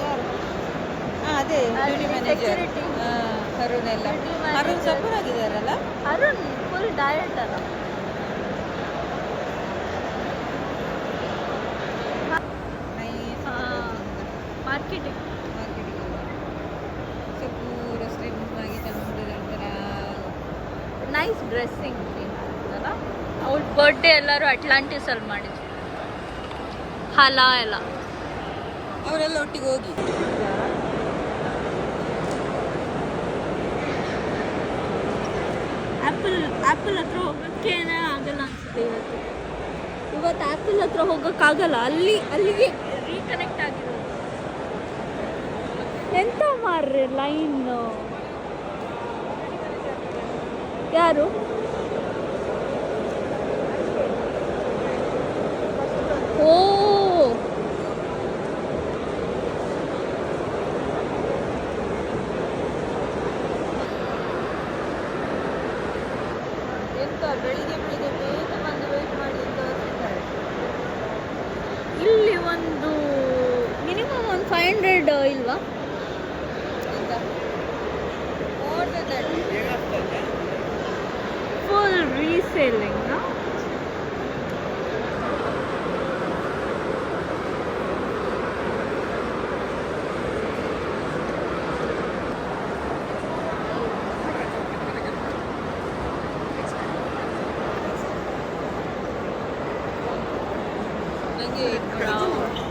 ಯಾರು ಅದೇ duty manager Arun ಎಲ್ಲ ಅರುಣ್ ಸಪೋರ್ಟ್ ಆಗಿದ್ದಾರಲ್ಲ ಅರುಣ್ ಫುಲ್ ಡಯಟ್ ಅಲ್ಲ ಮಾರ್ಕೆಟಿಂಗ್ ಸೊ ಪೂರ ಸ್ಲಿಮ್ ಆಗಿ ಚಂದ ಒಂಥರ ನೈಸ್ ಡ್ರೆಸ್ಸಿಂಗ್ ಅಲ್ಲ ಅವ್ಳ ಬರ್ಡೇ ಎಲ್ಲರೂ ಅಟ್ಲಾಂಟಿಸಲ್ಲಿ ಮಾಡಿದ್ರು ಹಲ ಎಲ್ಲ ಅವರೆಲ್ಲ ಒಟ್ಟಿಗೆ ಹೋಗಿ ಆ್ಯಪಲ್ ಹತ್ರ ಹೋಗೋಕ್ಕೇನೆ ಆಗಲ್ಲ ಅನ್ಸುತ್ತೆ ಇವತ್ತು ಆ್ಯಪಲ್ ಹತ್ರ ಹೋಗೋಕ್ಕಾಗಲ್ಲ ಅಲ್ಲಿಗೆ ರೀಕನೆಕ್ಟ್ ಆಗಿರೋದು ಎಂತ ಮಾರ್ರೆ ಲೈನ್ ಯಾರು ಓ ಎಂತ ಬೆಳಿಗ್ಗೆ ಬೇಗ ಬಂದು ವೇಟ್ ಮಾಡಿ ಅಂತ ಹೊರಟಿದ್ದಾರೆ ಇಲ್ಲಿ ಒಂದು ಮಿನಿಮಮ್ ಒಂದು 500 ಇಲ್ವಾ ಎಂತ ಫುಲ್ ರೀಸೇಲಿಂಗ್ ನನಗೆ